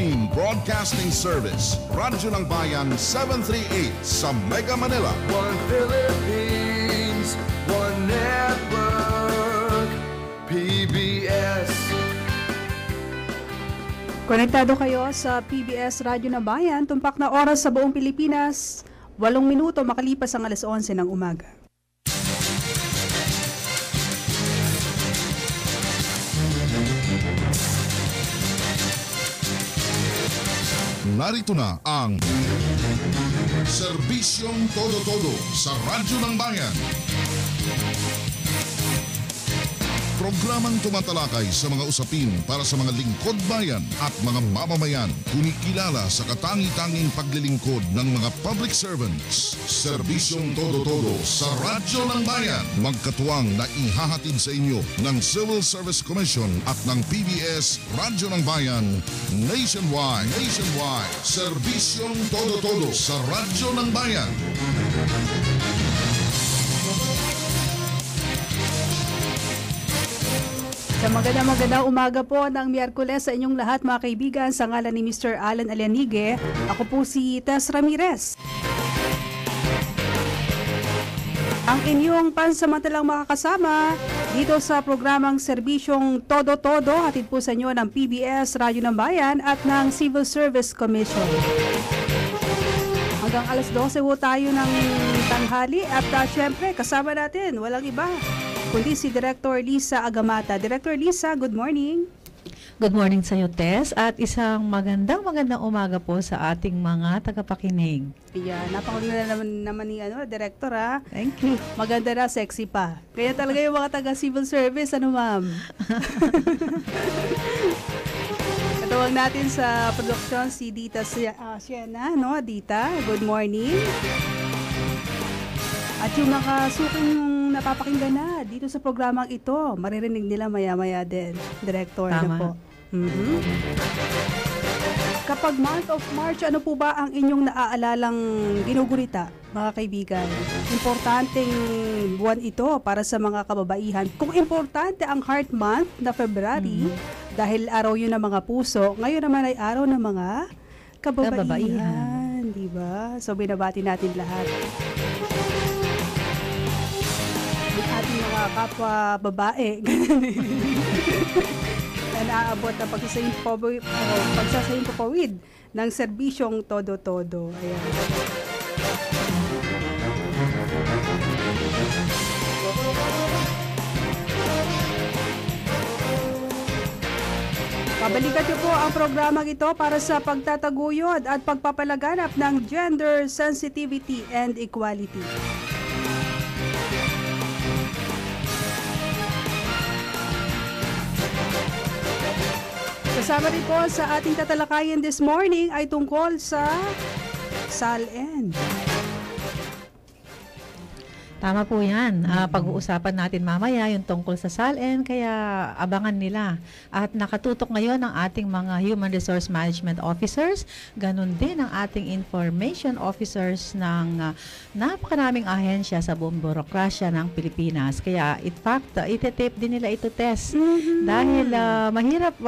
Main Broadcasting Service, Radyo ng Bayan 738 sa Mega Manila. One Philippines, one network, PBS. Konektado kayo sa PBS Radyo ng Bayan, tumpak na oras sa buong Pilipinas, 8 minuto makalipas ang alas 11 ng umaga. Narito na ang Serbisyong Todo-Todo sa Radyo ng Bayan. Programang tumatalakay sa mga usapin para sa mga lingkod bayan at mga mamamayan, kumikilala sa katangi-tanging paglilingkod ng mga public servants. Serbisyong Todo-Todo sa Radyo ng Bayan. Magkatuwang na ihahatid sa inyo ng Civil Service Commission at ng PBS Radyo ng Bayan nationwide. Serbisyong Todo-Todo sa Radyo ng Bayan. Sa magandang umaga po ng Miyerkules sa inyong lahat mga kaibigan, sa ngalan ni Mr. Alan Alianige, ako po si Tess Ramirez. Ang inyong pansamantalang makakasama dito sa programang Serbisyong Todo-Todo, hatid po sa inyo ng PBS Radyo ng Bayan at ng Civil Service Commission. Hanggang alas 12 po tayo ng tanghali at syempre kasama natin, walang iba kundi si Director Lisa Agamata. Director Lisa, good morning. Good morning sa iyo, Tess, at isang magandang umaga po sa ating mga tagapakinig. Yeah, napakaganda naman ni Director ha. Thank you. Maganda na, sexy pa. Kaya talaga yung mga taga-civil service, ma'am? Katawag natin sa production si Dita Siena, Dita, good morning. At yung nakasuking napapakinggan na dito sa programang ito, maririnig nila maya-maya din, Director. Tama. Na po. Kapag month of March, ano po ba ang inyong naaalalang ginugurita, mga kaibigan? Importanteng buwan ito para sa mga kababaihan. Kung importante ang Heart Month na February, dahil araw yun ng mga puso, ngayon naman ay araw ng mga kababaihan. Diba? So binabati natin lahat. Ating mga kapwa babae na naaabot na pagsasaimpapawid ng serbisyong todo-todo. Ayan. Pabalikan niyo po ang programang ito para sa pagtataguyod at pagpapalaganap ng gender sensitivity and equality. Kasama rin po sa ating tatalakayin this morning ay tungkol sa SALN. Tama po yan. Pag-uusapan natin mamaya yung tungkol sa SALN, kaya abangan nila. At nakatutok ngayon ang ating mga Human Resource Management Officers, ganun din ang ating Information Officers ng napakaraming ahensya sa buong burokrasya ng Pilipinas. Kaya in fact, ite-tape din nila ito, Tess. Dahil mahirap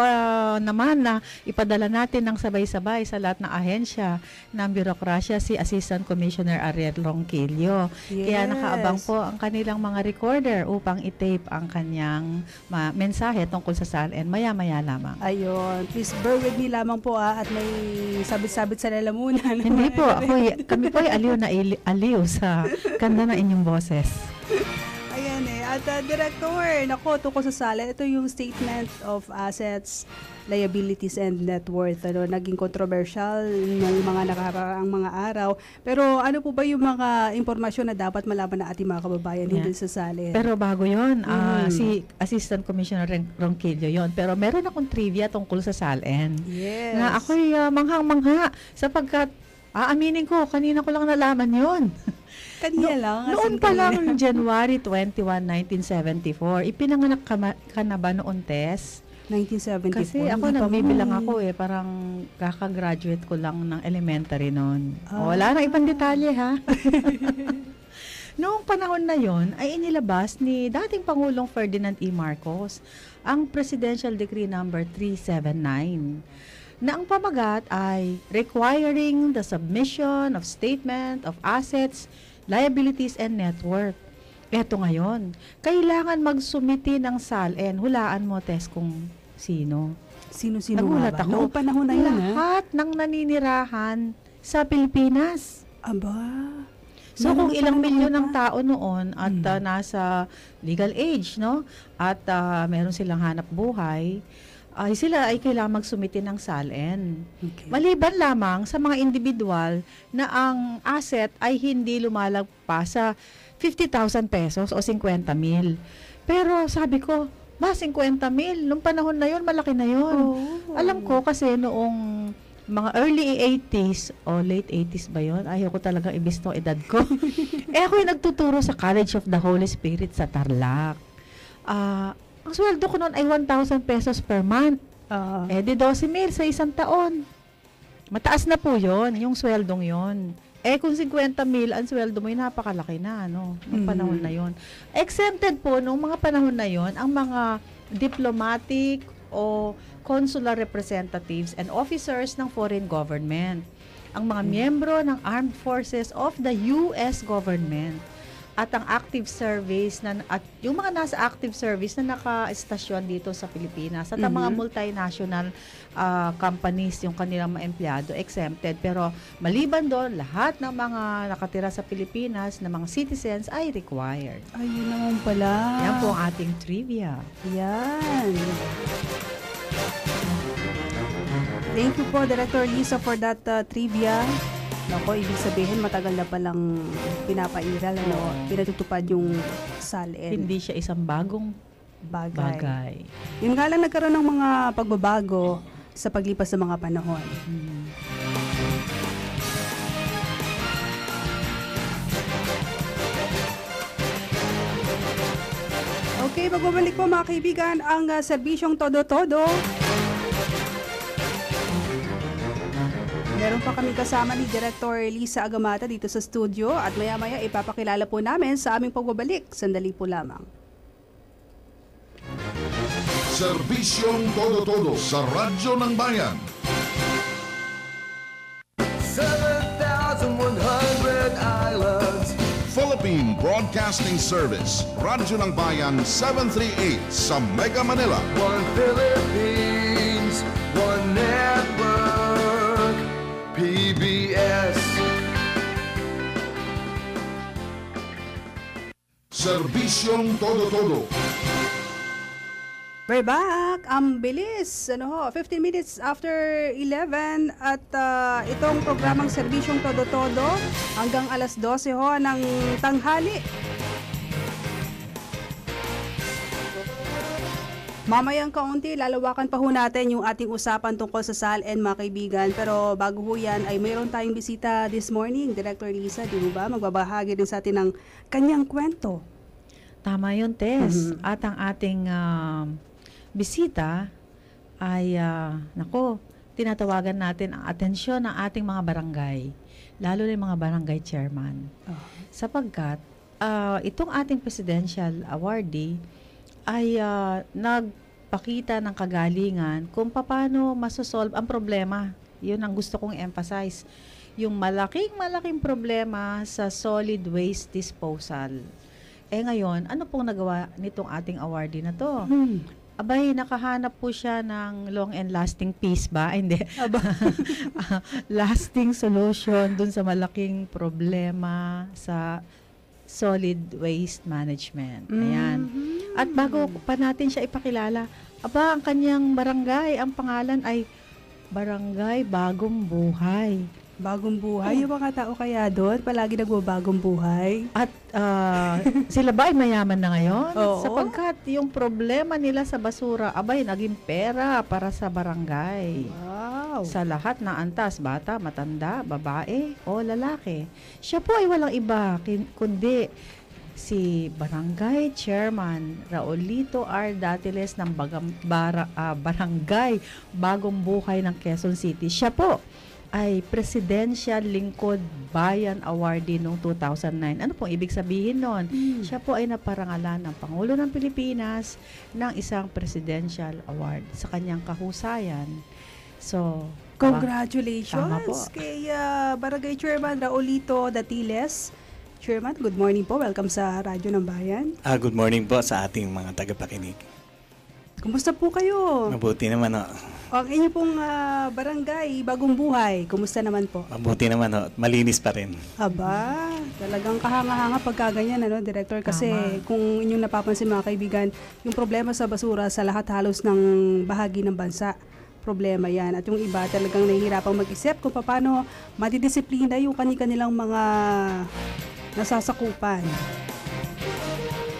naman na ipadala natin ng sabay-sabay sa lahat ng ahensya ng burokrasya si Assistant Commissioner Ariel Ronquillo. Yes. Kaya nakaabang po ang kanilang mga recorder upang i-tape ang kanyang mensahe tungkol sa SALN maya-maya lamang. Ayun, please bear with me lamang po at may sabit-sabit sa lalamunan. Hindi po, kami po ay aliw sa ganda ng inyong boses. Ayan at Director, tungkol sa SALN, ito yung Statement of Assets, Liabilities and Net Worth. Naging controversial ng mga nakaraang mga araw. Pero ano po ba yung mga impormasyon na dapat malaman ng ating mga kababayan hinggil sa SALN? Pero bago yun, si Assistant Commissioner Ronquillo yun. Pero meron akong trivia tungkol sa SALN. Yes. Na ako'y manghang-mangha sapagkat aaminin ko, kanina ko lang nalaman yun. Kanina lang. Noon pa lang, January 21, 1974. Ipinanganak ka na ba noon, Tess? 1974. Kasi ako nagbibilang ako parang kaka-graduate ko lang ng elementary noon. Wala na ibang detalye ha. Noong panahon na yon ay inilabas ni dating Pangulong Ferdinand E. Marcos ang Presidential Decree number 379 na ang pamagat ay requiring the submission of statement of assets, liabilities, and net worth. Eto ngayon, kailangan magsumiti ng SALN. Hulaan mo, Tess, kung sino. Sino-sino Nagulat nga ba? ako. Noong panahon na yun, Lahat ng naninirahan sa Pilipinas. Aba. So Meron kung pa ilang naman milyon pa. ng tao noon at nasa legal age, no? At meron silang hanap buhay, ay sila ay kailangan magsumiti ng SALN. Okay. Maliban lamang sa mga individual na ang asset ay hindi lumalagpas sa 50,000 pesos o 50,000. Pero sabi ko, 50,000? Nung panahon na yon, malaki na yon. Oh. Alam ko kasi noong mga early 80s o late 80s ba yon? Ayaw ko talagang ibisto edad ko. Ako yung nagtuturo sa College of the Holy Spirit sa Tarlac. Ang sweldo ko noon ay 1,000 pesos per month. Di 12,000 sa isang taon. Mataas na po yon, yung sweldong yon. Kung 50,000 ang sweldo mo, napakalaki na, no? Noong panahon na yon. Exempted po noong mga panahon na yon ang mga diplomatic o consular representatives and officers ng foreign government, ang mga miyembro ng armed forces of the US government, at ang active service at yung mga nasa active service na naka-estasyon dito sa Pilipinas at ang mga multinational companies, yung kanilang mga empleyado, exempted. Pero maliban doon, lahat ng mga nakatira sa Pilipinas na mga citizens ay required. Ayun naman pala. Yan po ang ating trivia. Yan. Thank you po, Director Lisa, for that trivia. Nako, ibig sabihin, matagal na palang pinapairal, pinatutupad yung SALN. Hindi siya isang bagong bagay. Yun nga lang nagkaroon ng mga pagbabago sa paglipas ng mga panahon. Okay, magbabalik po mga kaibigan ang serbisyong Todo-Todo. Meron pa kami kasama ni Director Lisa Agamata dito sa studio at maya-maya ipapakilala po namin sa aming pagbabalik. Sandali po lamang. Serbisyong Todo-Todo sa Radyo ng Bayan. 7,100 islands. Philippine Broadcasting Service, Radyo ng Bayan 738 sa Mega Manila. One Philippines, one network. PBS. Serbisyong Todo-Todo. We're back. Ang bilis. 15 minutes after 11 at itong programang Serbisyong Todo-Todo hanggang alas 12 ng tanghali. Mamayang kaunti, lalawakan pa ho natin yung ating usapan tungkol sa SALN, mga kaibigan. Pero bago ho yan, ay mayroon tayong bisita this morning. Director Lisa, di ba? Magbabahagi din sa atin ng kanyang kwento. Tama yun, Tess. At ang ating bisita ay, tinatawagan natin ang atensyon ng ating mga barangay. Lalo na yung mga barangay chairman. Sapagkat, itong ating presidential awardee, ay nagpakita ng kagalingan kung paano masosolve ang problema. Yun ang gusto kong emphasize. Yung malaking problema sa solid waste disposal. Ngayon, ano pong nagawa nitong ating awardee na to? Abay, nakahanap po siya ng long and lasting peace ba? Hindi. Lasting solution dun sa malaking problema sa solid waste management. Ayan. At bago pa natin siya ipakilala, ang kanyang barangay, ang pangalan ay Barangay Bagong Buhay. Bagong buhay? Yung mga tao kaya doon, palagi nagbabagong buhay? At sila ba ay mayaman na ngayon? Oo. Sapagkat yung problema nila sa basura, naging pera para sa barangay. Wow! Sa lahat na antas, bata, matanda, babae o lalaki. Siya po ay walang iba kundi si Barangay Chairman Raulito R. Datiles ng Barangay Bagong Buhay ng Quezon City. Siya po ay Presidential Lingkod Bayan Awardee noong 2009. Ano pong ibig sabihin nun? Siya po ay naparangalan ng Pangulo ng Pilipinas ng isang Presidential Award sa kanyang kahusayan So, Congratulations Tama po. kay Barangay Chairman Raulito Datiles. Chairman, good morning po. Welcome sa Radyo ng Bayan. Good morning po sa ating mga tagapakinig. Kumusta po kayo? Mabuti naman ho. Ang inyo pong barangay, Bagong Buhay, kumusta naman po? Mabuti naman ho. Malinis pa rin. Aba, talagang kahanga-hanga pagka ganyan, Director? Kasi kung inyong napapansin mga kaibigan, yung problema sa basura sa lahat halos ng bahagi ng bansa, problema yan. At yung iba talagang nahihirapang mag-isip kung paano madidisiplina yung kanilang mga nasasakupan.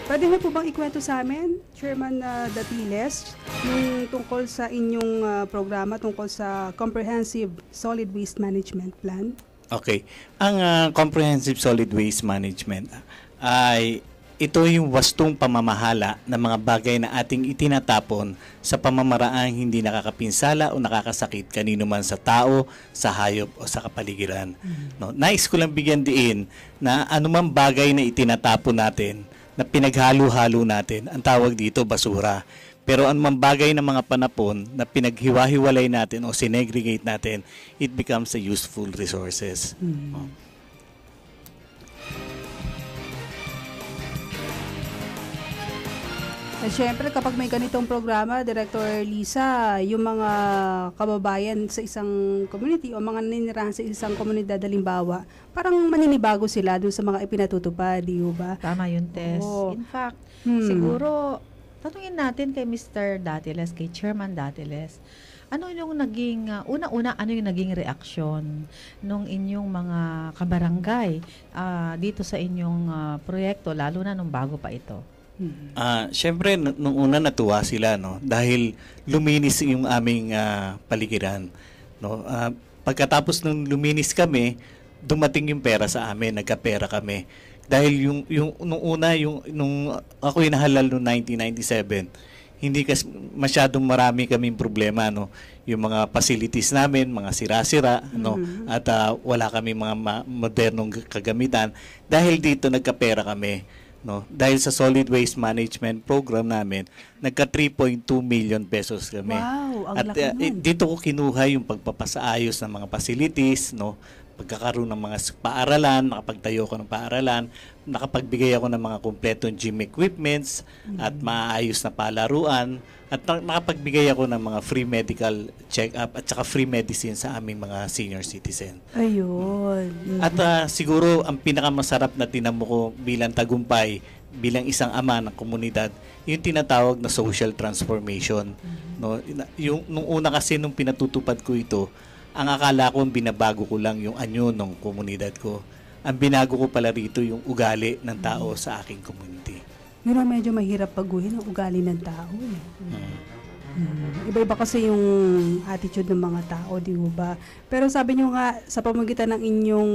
Pwede mo po bang ikwento sa amin, Chairman Datiles, yung tungkol sa inyong programa, tungkol sa Comprehensive Solid Waste Management Plan? Okay. Ang Comprehensive Solid Waste Management ay ito yung wastong pamamahala ng mga bagay na ating itinatapon sa pamamaraang hindi nakakapinsala o nakakasakit kanino man sa tao, sa hayop o sa kapaligiran. No, nais ko lang bigyan diin na anumang bagay na itinatapon natin, na pinaghalo-halo natin, ang tawag dito basura. Pero anumang bagay na mga panapon na pinaghiwa-hiwalay natin o sinegregate natin, it becomes a useful resources. At syempre, kapag may ganitong programa, Director Lisa, yung mga kababayan sa isang community o mga naninirahan sa isang komunidad, halimbawa, parang maninibago sila dun sa mga ipinatutupad, di ba? tama yun, Tess. Oo. In fact, siguro, tanungin natin kay Mr. Datiles, kay Chairman Datiles, ano yung naging, una-una, ano yung naging reaksyon nung inyong mga kabarangay dito sa inyong proyekto, lalo na nung bago pa ito? Siyempre, nung una natuwa sila, no? Dahil luminis yung aming paligiran. No? Pagkatapos nung luminis kami, dumating yung pera sa amin, nagkapera kami. Dahil nung una, nung ako inahalal noong 1997, hindi kasi masyadong marami kaming problema, no? Yung mga facilities namin, mga sira-sira, no? At wala kami mga modernong kagamitan. Dahil dito nagkapera kami. No, dahil sa solid waste management program namin, nagka 3.2 million pesos kami. Wow, ang At laki nun. dito ko kinuha yung pagpapasaayos ng mga facilities, no, pagkakaroon ng mga paaralan, nakapagtayo ko ng paaralan, nakapagbigay ako ng mga kumpletong gym equipments at maayos na palaruan, at nakapagbigay ako ng mga free medical check-up at saka free medicine sa aming mga senior citizen. Ayun. At siguro ang pinakamasarap na tinamo ko bilang tagumpay, bilang isang ama ng komunidad, yung tinatawag na social transformation. No, nung una kasi nung pinatutupad ko ito, ang akala ko binabago ko lang yung anyo ng komunidad ko. Ang binago ko pala rito yung ugali ng tao sa aking community. Pero medyo mahirap baguhin ang ugali ng tao. Iba-iba kasi yung attitude ng mga tao, di ba? Pero sabi nyo nga, sa pamamagitan ng inyong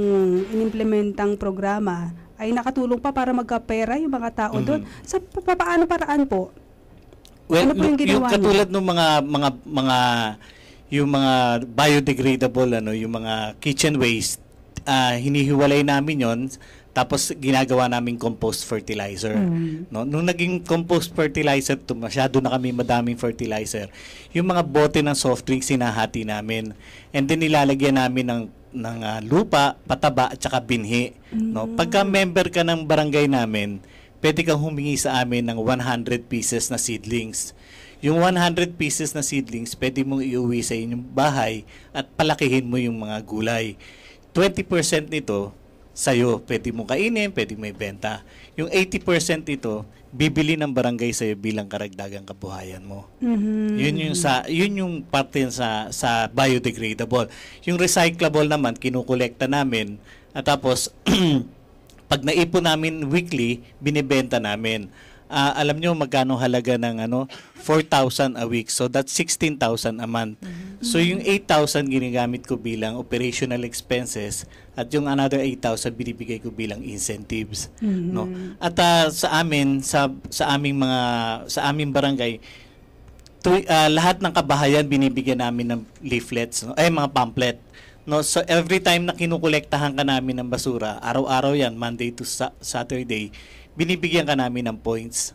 inimplementang programa, ay nakatulong pa para magkapera yung mga tao doon. Sa paano paraan po? Well, Ano po yung ginawa yung katulad ng yung mga biodegradable, yung mga kitchen waste, hinihiwalay namin yon, tapos ginagawa naming compost fertilizer. No? Nung naging compost fertilizer to, masyado na kami madaming fertilizer. Yung mga bote ng soft drinks sinahati namin. And then nilalagyan namin ng lupa, pataba at saka binhi. No? Pagka member ka ng barangay namin, pwede kang humingi sa amin ng 100 pieces na seedlings. Yung 100 pieces na seedlings, pwede mong iuwi sa inyong bahay at palakihin mo yung mga gulay. 20% nito, sa'yo, pwede mong kainin, pwede mo ibenta. Yung 80% ito, bibili ng barangay sa'yo bilang karagdagang kabuhayan mo. Yun yung parte sa biodegradable. Yung recyclable naman, kinukolekta namin, at tapos, pag naipon namin weekly, binibenta namin. Alam nyo magkano halaga ng 4,000 a week. So that's 16,000 a month. So yung 8,000 ginagamit ko bilang operational expenses at yung another 8,000 binibigay ko bilang incentives, no? At sa aming barangay, lahat ng kabahayan binibigyan namin ng leaflets, no? Mga pamphlet. No, so every time na kinukolektahan ka namin ng basura, araw-araw 'yan, Monday to Saturday, binibigyan ka namin ng points.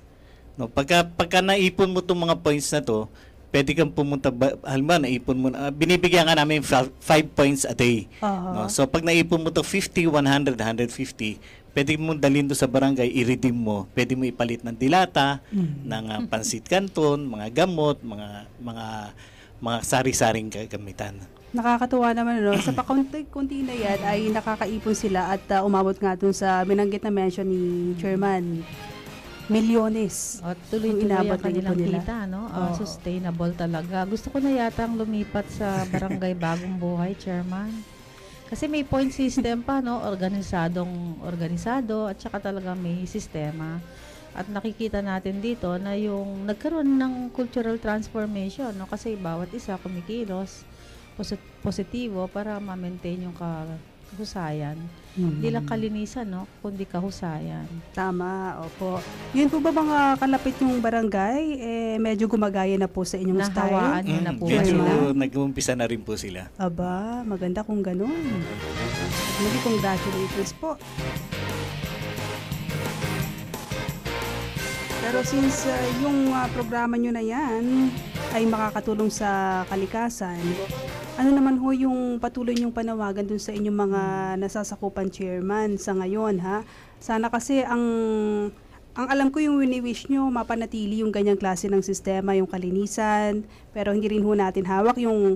No, pagka naipon mo 'tong mga points na 'to, pwede kang pumunta, halimbawa naipon mo, binibigyan ka namin 5 points a day. No? So pag naipon mo to 50, 100, 150, pwede mo dalhin doon sa barangay, i-redeem mo. Pwede mo ipalit ng dilata, ng pansit canton, mga gamot, mga sari-saring gagamitan. Nakakatuwa naman, no? Sa pakunti-kunti na yan ay nakakaipon sila at umabot nga dun sa binanggit na mention ni Chairman, milyones. At tuloy-tuloy Inabot ang na kanilang ipon nila. kita, no? Oo. Sustainable talaga. Gusto ko na yatang lumipat sa Barangay Bagong Buhay, Chairman. Kasi may point system pa, no? Organisado at saka talaga may sistema. At nakikita natin dito na yung nagkaroon ng cultural transformation, no? Kasi bawat isa kumikilos positibo para ma-maintain yung kahusayan. Hindi lang kalinisan, no? Kundi kahusayan. Tama, opo. Yun po ba mga kalapit yung barangay, medyo gumagaya na po sa inyong Nahawaan style? nyo na po Medyo sila. nag-uumpisa na rin po sila. Aba, maganda kung ganun. Muli, congratulations po. Pero since yung programa nyo na yan ay makakatulong sa kalikasan, ano naman ho yung patuloy nyong panawagan dun sa inyong mga nasasakupan, Chairman, sa ngayon, ha? Sana kasi ang alam ko yung wini-wish nyo, mapanatili yung ganyang klase ng sistema, yung kalinisan, pero hindi rin ho natin hawak yung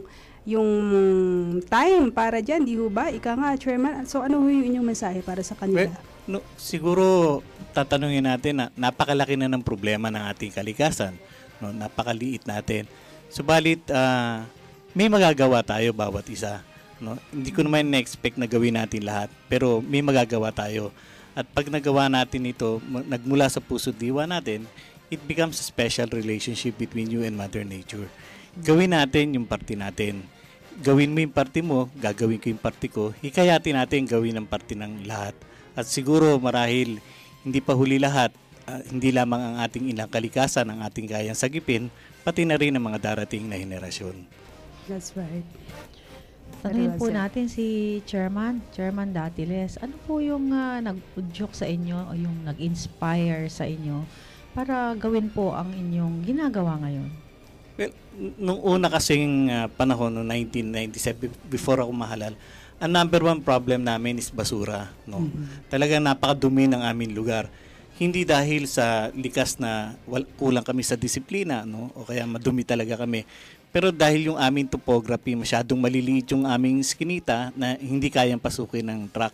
time para dyan, di ho ba? Ika nga, Chairman. So ano ho yung inyong mensahe para sa kanila? Well, siguro tatanungin natin na napakalaki na ng problema ng ating kalikasan. No? Napakaliit natin. Subalit, may magagawa tayo bawat isa. No? Hindi ko naman na-expect na gawin natin lahat, pero may magagawa tayo. At pag nagawa natin ito, nagmula sa puso diwa natin, it becomes a special relationship between you and Mother Nature. Gawin natin yung parte natin. Gawin mo yung parte mo, gagawin ko yung parte ko. Hikayatin natin gawin ang parte ng lahat. At siguro marahil hindi pa huli lahat, hindi lamang ang ating ilang kalikasan ang ating kayang sagipin, pati na rin ang mga darating na henerasyon. That's right. Tanungin po Very well said. natin si Chairman Datiles. Ano po yung nag-udyok sa inyo o yung nag-inspire sa inyo para gawin po ang inyong ginagawa ngayon? Well, nung una kasing panahon, noong 1997, before ako mahalal, ang number one problem namin is basura. No? Talagang napakadumi ng aming lugar. Hindi dahil sa likas na kulang kami sa disiplina, no? O kaya madumi talaga kami. Pero dahil yung aming topography, masyadong maliliit yung aming skinita na hindi kayang pasukin ng truck.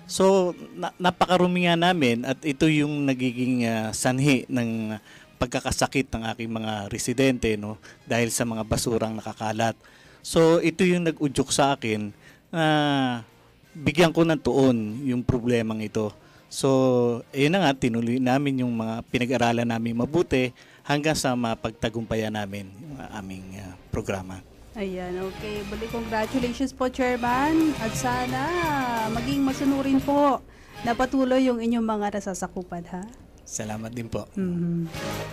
So, napakarumi nga namin at ito yung nagiging sanhi ng pagkakasakit ng aking mga residente, no? Dahil sa mga basurang nakakalat. So, ito yung nag-udyok sa akin na bigyan ko ng tuon yung problemang ito. So, ayun na nga, tinuloy namin yung mga pinag-aralan namin mabuti hanggang sa mapagtagumpayan namin yung aming programa. Ayan, okay. Balik, congratulations po, Chairman. At sana maging masunurin po na patuloy yung inyong mga nasasakupan, ha? Salamat din po.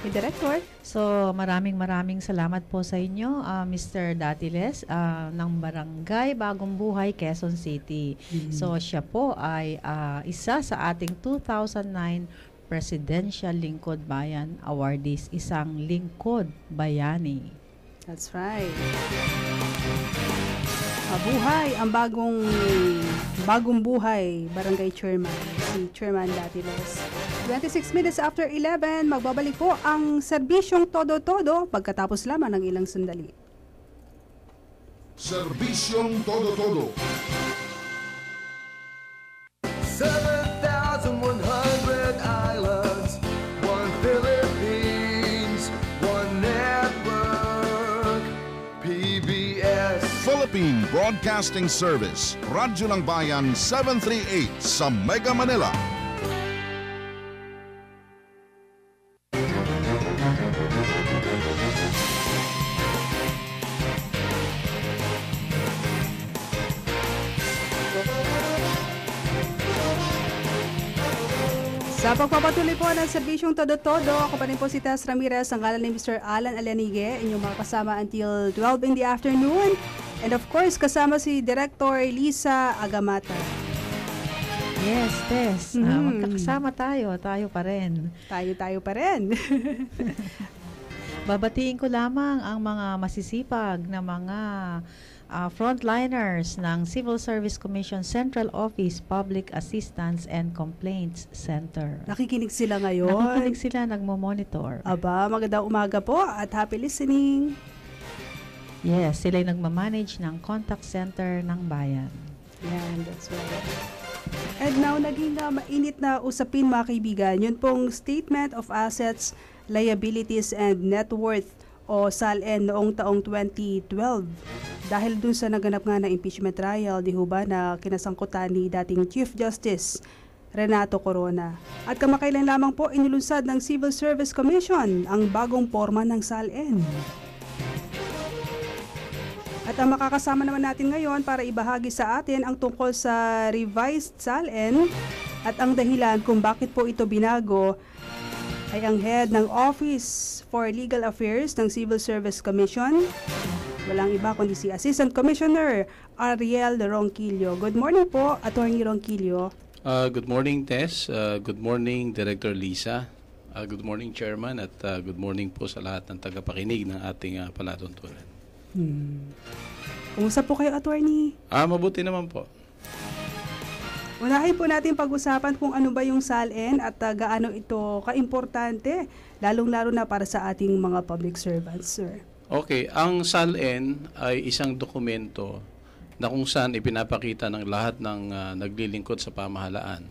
Hey, Director. So, maraming salamat po sa inyo, Mr. Datiles ng Barangay Bagong Buhay, Quezon City. So, siya po ay isa sa ating 2009 Presidential Lingkod Bayan Awardees, isang lingkod bayani. That's right. Mabuhay ang bagong buhay Barangay Chairman, si Chairman Datiles. 26 minutes after 11, magbabalik po ang serbisyong todo-todo pagkatapos lamang ng ilang sandali. Serbisyong todo-todo. 7,100 islands, one Philippines, one network, PBS. Philippine Broadcasting Service, Radyo ng Bayan 738 sa Mega Manila. Sa pagpapatuloy po ng serbisyong todo-todo, ako pa rin po si Tess Ramirez, ang ngalan ni Mr. Alan Alianige, inyong mga kasama until 12 in the afternoon. And of course, kasama si Director Lisa Agamata. Yes, Tess. Magkakasama tayo pa rin. Tayo pa rin. Babatiin ko lamang ang mga masisipag na mga frontliners ng Civil Service Commission Central Office Public Assistance and Complaints Center. Nakikinig sila ngayon. Nakikinig sila, nagmo-monitor. Aba, magandang umaga po at happy listening. Yes, sila'y nagmamanage ng contact center ng bayan. Yan, that's right. And now, naging mainit na usapin mga kaibigan, yun pong Statement of Assets, Liabilities and Net Worth o SALN noong taong 2012. Dahil dun sa naganap nga na impeachment trial, di ho ba, na kinasangkutan ni dating Chief Justice Renato Corona. At kamakailan lamang po inilunsad ng Civil Service Commission ang bagong forma ng SALN. At ang makakasama naman natin ngayon para ibahagi sa atin ang tungkol sa revised SALN at ang dahilan kung bakit po ito binago ay ang head ng Office for Legal Affairs ng Civil Service Commission. Walang iba kundi si Assistant Commissioner Ariel Ronquillo. Good morning po, Attorney Ronquillo. Good morning, Tess. Good morning, Director Lisa. Good morning, Chairman. At good morning po sa lahat ng tagapakinig ng ating palatuntunan. Kumusta po kayo, Attorney? Mabuti naman po. Unahin po natin pag-usapan kung ano ba yung SALN at gaano ito kaimportante, lalong-lalo na para sa ating mga public servants, sir. Okay, ang SALN ay isang dokumento na kung saan ipinapakita ng lahat ng naglilingkod sa pamahalaan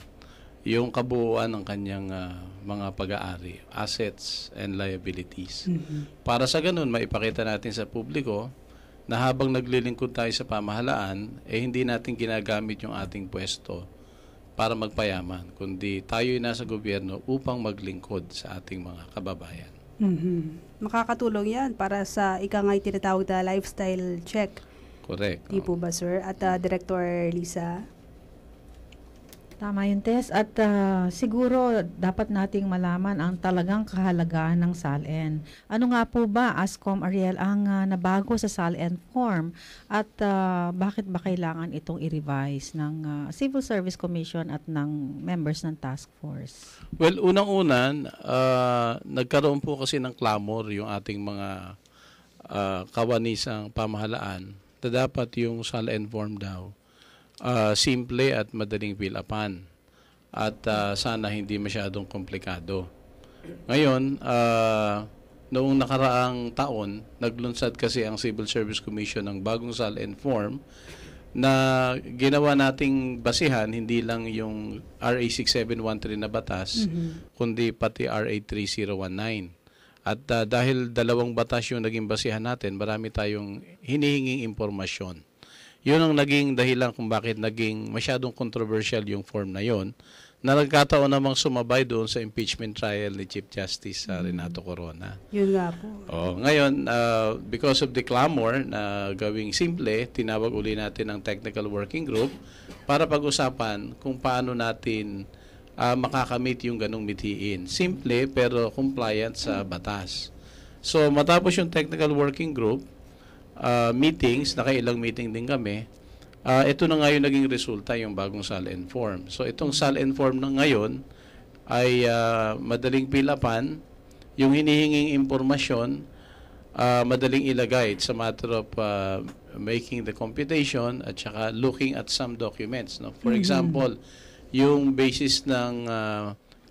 yung kabuuan ng kanyang mga pag-aari, assets and liabilities. Para sa ganun, maipakita natin sa publiko na habang naglilingkod tayo sa pamahalaan, hindi natin ginagamit yung ating pwesto para magpayaman, kundi tayo'y nasa gobyerno upang maglingkod sa ating mga kababayan. Makakatulong yan para sa ikangay tinatawag na lifestyle check. Correct. Di po ba, sir? At Director Lisa? Tama yun, Tess. At siguro dapat nating malaman ang talagang kahalagahan ng SALN. Ano nga po ba, Ascom Ariel, ang nabago sa SALN form at bakit ba kailangan itong i-revise ng Civil Service Commission at ng members ng task force? Well, unang-unan, nagkaroon po kasi ng clamor yung ating mga kawanisang pamahalaan na dapat yung SALN form daw simple at madaling fill-upan at sana hindi masyadong komplikado. Ngayon, noong nakaraang taon, naglunsad kasi ang Civil Service Commission ng bagong SALN form na ginawa nating basihan hindi lang yung RA 6713 na batas, kundi pati RA 3019. At dahil dalawang batas yung naging basihan natin, marami tayong hinihinging impormasyon. Yun ang naging dahilan kung bakit naging masyadong controversial yung form na yon, na nagkataon namang sumabay doon sa impeachment trial ni Chief Justice Renato Corona. Yun nga po. Ngayon, because of the clamor na gawing simple, tinawag uli natin ang technical working group para pag-usapan kung paano natin makakamit yung ganong mithiin. Simple pero compliant sa batas. So matapos yung technical working group, meetings, nakailang meeting din kami, ito na nga yung naging resulta, yung bagong SALN form. So itong SALN form na ngayon ay madaling pilapan, yung hinihinging impormasyon, madaling ilagay. It's a matter of making the computation at saka looking at some documents. No? For example, yung basis ng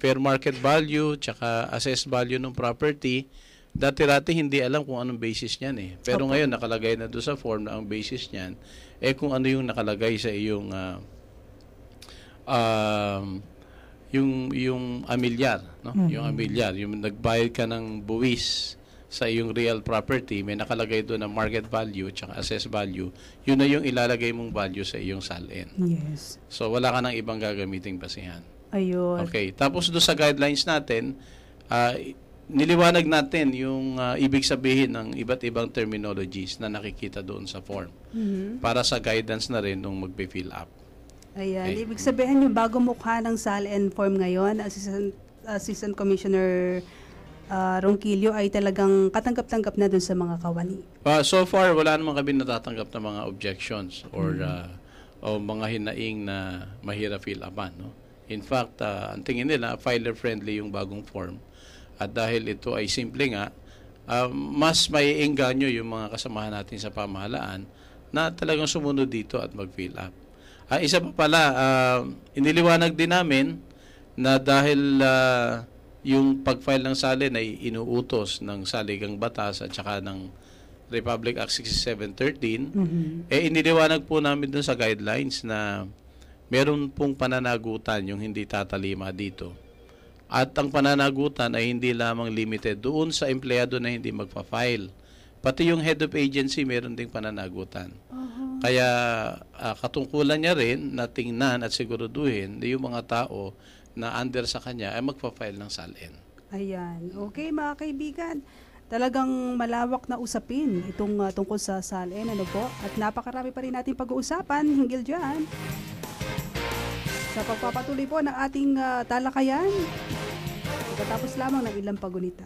fair market value tsaka assessed value ng property, dati-dati hindi alam kung anong basis niyan eh. Pero ngayon nakalagay na doon sa form na ang basis niyan kung ano yung nakalagay sa iyong yung amilyar, no? Yung amilyar, yung nagbayad ka ng buwis sa iyong real property, may nakalagay doon na market value at assessed value, yun na yung ilalagay mong value sa iyong SALN. Yes. So wala ka nang ibang gagamiting basihan. Ayun. Okay, tapos doon sa guidelines natin, niliwanag natin yung ibig sabihin ng iba't ibang terminologies na nakikita doon sa form para sa guidance na rin nung magpe-fill up. Ayan. Okay. Ibig sabihin yung bago mukha ng SALN form ngayon, Assistant Commissioner Ronquillo, ay talagang katanggap-tanggap na dun sa mga kawani. So far, wala naman kami natatanggap na mga objections or mga hinaing na mahirap fill upan. No? In fact, ang tingin nila, filer-friendly yung bagong form. At dahil ito ay simple nga, mas may engganyo yung mga kasamahan natin sa pamahalaan na talagang sumunod dito at mag-fill up. Isa pa pala, iniliwanag din namin na dahil yung pag-file ng salin ay inuutos ng Saligang Batas at saka ng Republic Act 6713, iniliwanag po namin dun sa guidelines na meron pong pananagutan yung hindi tatalima dito. At ang pananagutan ay hindi lamang limited doon sa empleyado na hindi magpa-file. Pati yung head of agency meron ding pananagutan. Kaya katungkulan niya rin na tingnan at siguraduhin na yung mga tao na under sa kanya ay magpa-file ng SALN. Ayan. Okay, mga kaibigan. Talagang malawak na usapin itong tungkol sa SALN, ano po? At napakarami pa rin natin pag-uusapan hinggil dyan. Sa pagpapatuloy po ng ating talakayan, pagkatapos lamang ng ilang pagunita.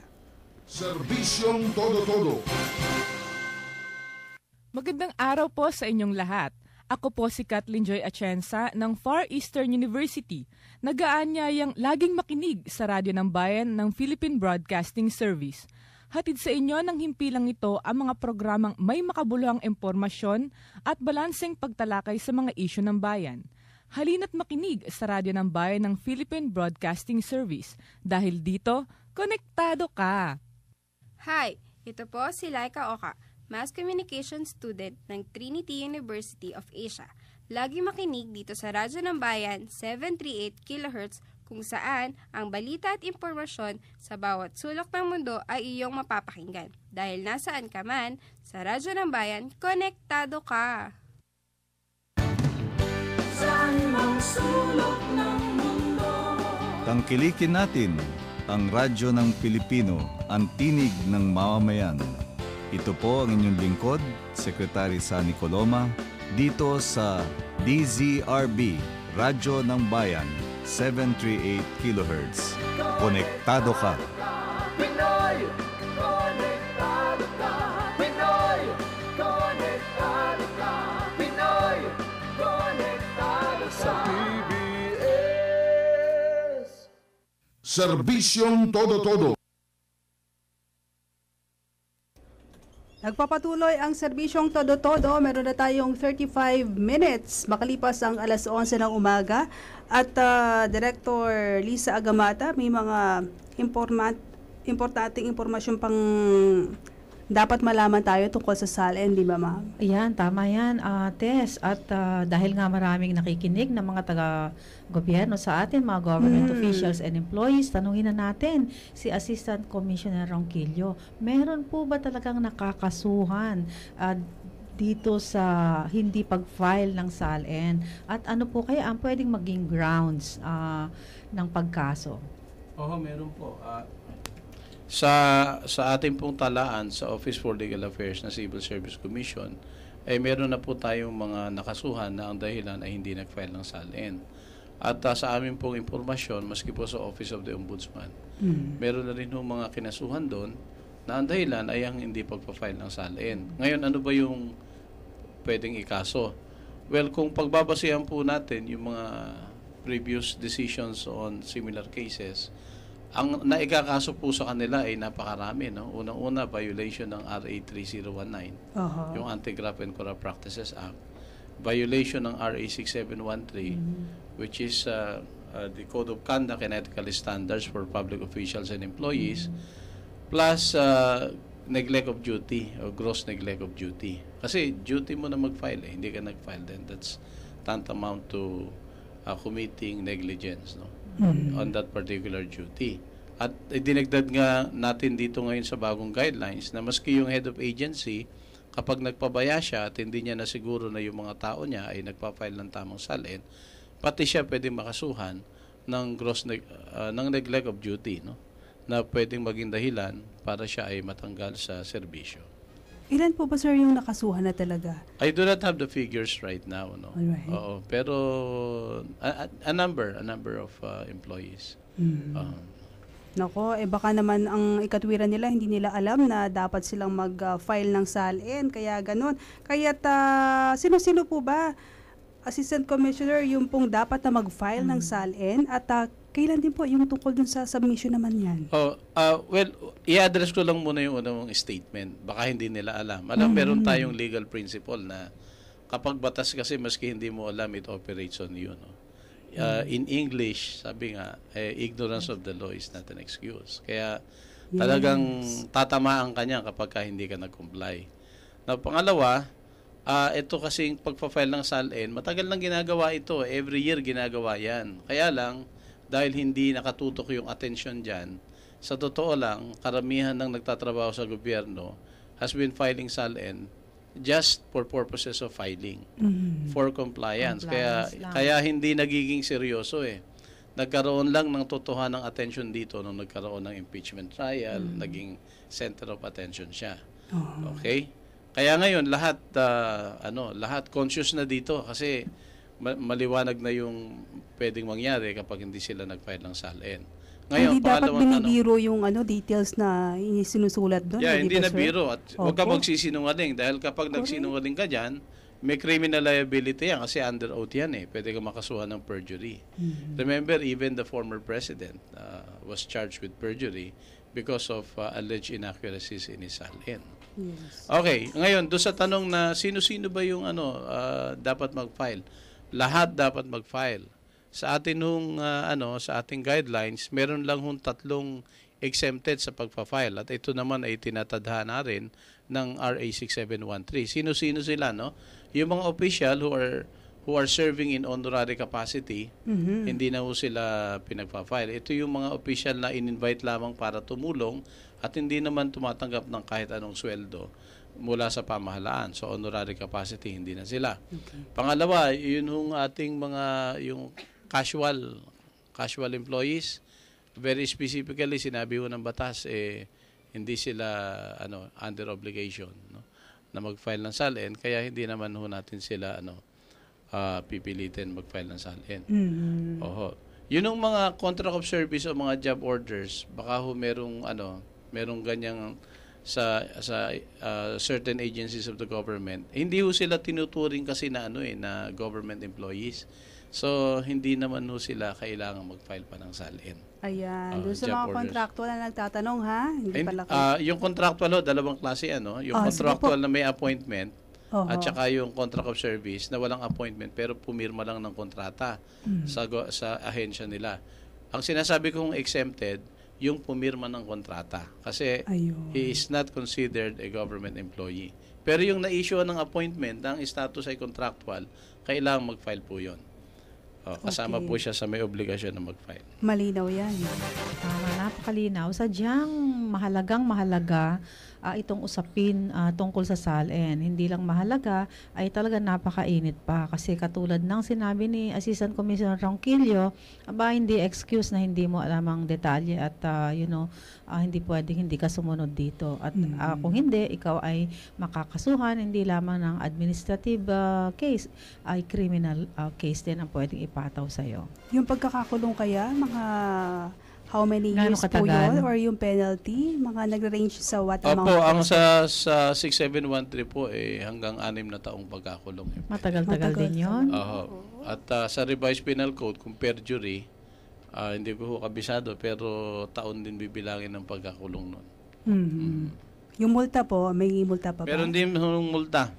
Serbisyong Todo-Todo. Magandang araw po sa inyong lahat. Ako po si Kathleen Joy Atienza ng Far Eastern University. Nag-aanyayang laging makinig sa Radyo ng Bayan ng Philippine Broadcasting Service. Hatid sa inyo ng himpilang ito ang mga programang may makabuluhang impormasyon at balanseng pagtalakay sa mga isyu ng bayan. Halina't makinig sa Radyo ng Bayan ng Philippine Broadcasting Service dahil dito, konektado ka! Hi! Ito po si Laika Oka, Mass Communication Student ng Trinity University of Asia. Lagi makinig dito sa Radyo ng Bayan 738 kHz kung saan ang balita at impormasyon sa bawat sulok ng mundo ay iyong mapapakinggan. Dahil nasaan ka man, sa Radyo ng Bayan, konektado ka! Tangkilikin natin ang radyo ng Pilipino, ang tinig ng mamamayan. Ito po ang inyong lingkod, Secretary Sunny Coloma, dito sa DZRB, Radyo ng Bayan, 738 kHz. Konektado ka! Pinoy! Konektado ka! Pinoy! Konektado ka! Pinoy! Konektado sa PBS! Serbisyong Todo-Todo. Nagpapatuloy ang serbisyong Todo-Todo. Meron na tayong 35 minutes makalipas ang alas 11 ng umaga. At Director Lisa Agamata, may mga importanteng impormasyon pang dapat malaman tayo tungkol sa SALN, di ba ma'am? Ayan, tama yan, Tess. At dahil nga maraming nakikinig ng mga taga-gobyerno sa atin, mga government officials and employees, tanungin na natin si Assistant Commissioner Ronquillo. Meron po ba talagang nakakasuhan dito sa hindi pag-file ng SALN? At ano po kaya ang pwedeng maging grounds ng pagkaso? Oo, meron po. Sa ating pong talaan sa Office for Legal Affairs na Civil Service Commission, ay meron na po tayong mga nakasuhan na ang dahilan ay hindi nag-file ng SALN. At sa amin pong impormasyon, maski po sa Office of the Ombudsman, meron na rin mga kinasuhan doon na ang dahilan ay ang hindi pagpa-file ng SALN. Ngayon, ano ba yung pwedeng ikaso? Well, kung pagbabasihan po natin yung mga previous decisions on similar cases, ang naikakaso po sa kanila ay napakarami. No? Unang-una, violation ng RA 3019, yung Anti-Graft and Corrupt Practices Act. Violation ng RA 6713, which is the Code of Conduct and Ethical Standards for Public Officials and Employees, plus neglect of duty or gross neglect of duty. Kasi duty mo na mag-file, hindi ka nag-file, then that's tantamount to committing negligence, no? On that particular duty. At dinagdag nga natin dito ngayon sa bagong guidelines na maski yung head of agency, kapag nagpabaya siya at hindi niya na siguro na yung mga tao niya ay nagpa-file ng tamang SALN, pati siya pwedeng makasuhan ng ng neglect of duty, no? Na pwedeng maging dahilan para siya ay matanggal sa serbisyo. Ilan po ba sir yung nakasuhan na talaga? I do not have the figures right now, no. Alright. Oo, pero a number of employees. Nako, baka naman ang ikatwiran nila, hindi nila alam na dapat silang mag-file ng SALN, kaya ganun. Kaya't sino-sino po ba Assistant Commissioner, yung pong dapat na mag-file ng SALN at kailan din po yung tungkol dun sa submission naman yan? Well, i-address ko lang muna yung unang statement. Baka hindi nila alam. Meron tayong legal principle na kapag batas kasi maski hindi mo alam, it operates on you. No? In English, sabi nga, ignorance of the law is not an excuse. Kaya talagang tatamaan ka niya kapag hindi ka nag-comply. Now, pangalawa, ito kasing pagpa-file ng SALN, matagal nang ginagawa ito. Every year ginagawa yan. Kaya lang, dahil hindi nakatutok yung atensyon dyan, sa totoo lang, karamihan ng nagtatrabaho sa gobyerno has been filing SALN just for purposes of filing, for compliance. Kaya hindi nagiging seryoso eh. Nagkaroon lang ng totohanang attention dito nung nagkaroon ng impeachment trial, naging center of attention siya. Okay? Kaya ngayon lahat conscious na dito kasi maliwanag na yung pwedeng mangyari kapag hindi sila nag-file ng SALN. Ngayon, hindi dapat binibiro yung details na sinusulat doon. Yeah, hindi na biro at huwag ka magsisinungaling dahil kapag nagsinungaling ka diyan, may criminal liability yan kasi under oath yan eh. Pwede ka makasuhan ng perjury. Remember, even the former president was charged with perjury because of alleged inaccuracies in his SALN. Yes. Okay, ngayon doon sa tanong na sino-sino ba yung dapat mag-file? Lahat dapat mag-file. Sa atin sa ating guidelines, meron lang 3 exempted sa pagpa-file at ito naman ay tinatadhana rin ng RA 6713. Sino-sino sila, no? Yung mga official who are serving in honorary capacity, hindi na sila pinagpa-file. Ito yung mga official na in-invite lamang para tumulong at hindi naman tumatanggap ng kahit anong sweldo mula sa pamahalaan. So, honorary capacity, hindi na sila. Okay. Pangalawa, yun yung ating yung casual employees, very specifically, sinabi ho ng batas, hindi sila under obligation na mag-file ng SALN, kaya hindi naman ho natin sila pipilitin mag-file ng SALN. Oho. Yun yung mga contract of service o mga job orders, baka ho merong ganyang sa certain agencies of the government. Hindi ho sila tinuturing kasi na na government employees. So hindi naman ho sila kailangan mag-file pa ng SALN. Ayan, doon sa mga contractual na nagtatanong hindi pala yung contractual dalawang klase yung contractual na may appointment at saka yung contract of service na walang appointment pero pumirma lang ng kontrata sa ahensya nila. Ang sinasabi kong exempted yung pumirma ng kontrata kasi he is not considered a government employee. Pero yung na-issue ng appointment, ang status ay contractual, kailangang mag-file po yun. Kasama po siya sa may obligasyon na mag-file. Malinaw yan. Napakalinaw. Sadyang mahalaga itong usapin tungkol sa SALN. Hindi lang mahalaga, ay talaga napakainit pa. Kasi katulad ng sinabi ni Assistant Commissioner Ronquillo, hindi excuse na hindi mo alam ang detalye at hindi pwedeng hindi ka sumunod dito. At kung hindi, ikaw ay makakasuhan, hindi lamang ng administrative case, ay criminal case din ang pwedeng ipataw sa'yo. Yung pagkakakulong kaya, mga how many Gano'ng years po katagal? yun? Or yung penalty? Mga nagre-range sa what amount? Opo, ang sa 6713 po hanggang 6 na taong pagkakulong. Matagal-tagal din yun. At sa revised penal code, kung perjury, hindi ko kabisado, pero taon din bibilangin ng pagkakulong nun. Yung multa po, may multa pa ba? Meron din multa.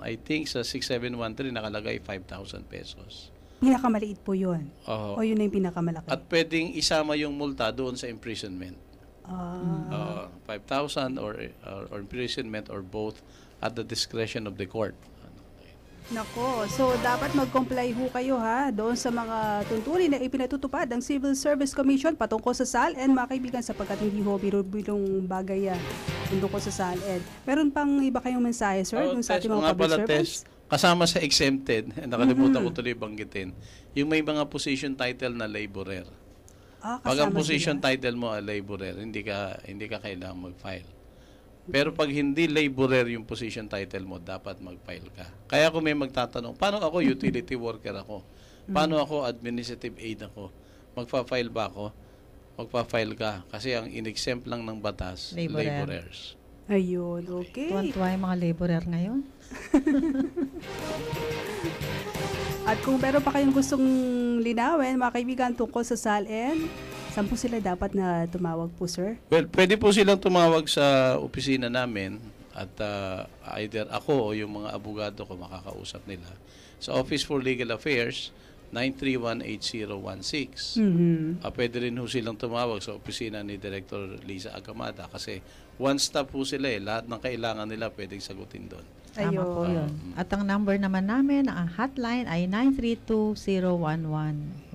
I think sa 6713 nakalagay 5,000 pesos. Pinakamaliit po yun? O yun na yung pinakamalaki? At pwedeng isama yung multa doon sa imprisonment. 5,000 or imprisonment or both at the discretion of the court. Nako, so dapat mag-comply ho kayo doon sa mga tuntunin na ipinatutupad ng Civil Service Commission patungkol sa SALN, mga kaibigan, sapagkat hindi ho biro-birong bagay tungkol sa SALN. Meron pang iba kayong mensahe, sir, dun sa ating mga public servants? Kasama sa exempted, nakalimutan ko tuloy banggitin, yung may mga position title na laborer. Pag ang position title mo laborer, hindi ka kailangan mag-file. Pero pag hindi laborer yung position title mo, dapat mag-file ka. Kaya kung may magtatanong, paano ako utility worker ako? Paano ako administrative aid ako? Magpa-file ba ako? Magpa-file ka. Kasi ang in-exempt lang ng batas, laborers. Ayun, okay. Tuwan-tuwa yung mga laborer ngayon. At kung meron pa kayong gustong linawin, mga kaibigan, tungkol sa SALN, saan po sila dapat na tumawag po, sir? Well, pwede po silang tumawag sa opisina namin at either ako o yung mga abogado ko makakausap nila. Sa Office for Legal Affairs, 931-8016. Pwede rin ho silang tumawag sa opisina ni Director Lisa Agamada kasi one stop po sila Lahat ng kailangan nila pwedeng sagutin doon. Tama po yun. At ang number naman namin, ang hotline ay 932-0111.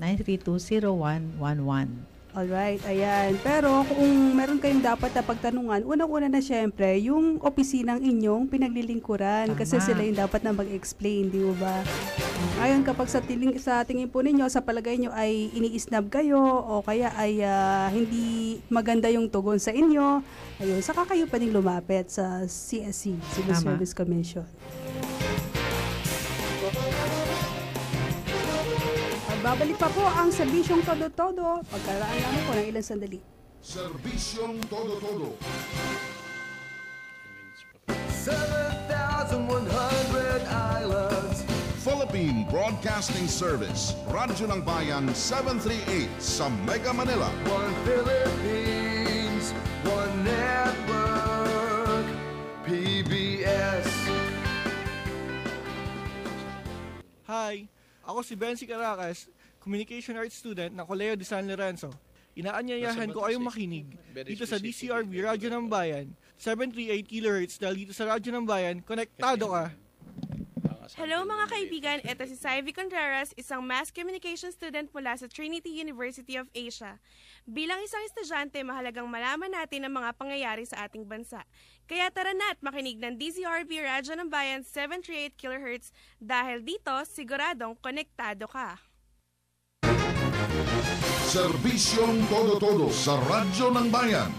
932-0111. Alright, ayan. Pero kung meron kayong dapat na pagtanungan, unang-una na syempre, yung opisinang inyong pinaglilingkuran. Tama. Kasi sila yung dapat na mag-explain, di ba? Ngayon, kapag sa tingin po ninyo, sa palagay nyo ay iniisnab kayo o kaya ay hindi maganda yung tugon sa inyo, ayun, saka kayo pa din lumapit sa CSC, Civil Tama. Service Commission. Babalik pa po ang serbisyong todo-todo. Pagkaraan namin po ng ilang sandali. Serbisyong todo-todo. 7,100 islands. Philippine Broadcasting Service, Radyo ng Bayan 738 sa Mega Manila. One Philippines, one network. PBS. Hi, ako si Bensi Caracas, Communication Arts student ng Colegio de San Lorenzo. Inaanyayahan ko kayong makinig dito sa DCRB Radyo ng Bayan, 738 kHz dahil dito sa Radyo ng Bayan, konektado ka. Hello mga kaibigan, ito si Saivy Contreras, isang Mass Communication student mula sa Trinity University of Asia. Bilang isang estudyante, mahalagang malaman natin ang mga pangyayari sa ating bansa. Kaya tara na at makinig ng DZRB Radyo ng Bayan 738 kHz dahil dito siguradong konektado ka. Serbisyong todo-todo sa Radyo ng Bayan.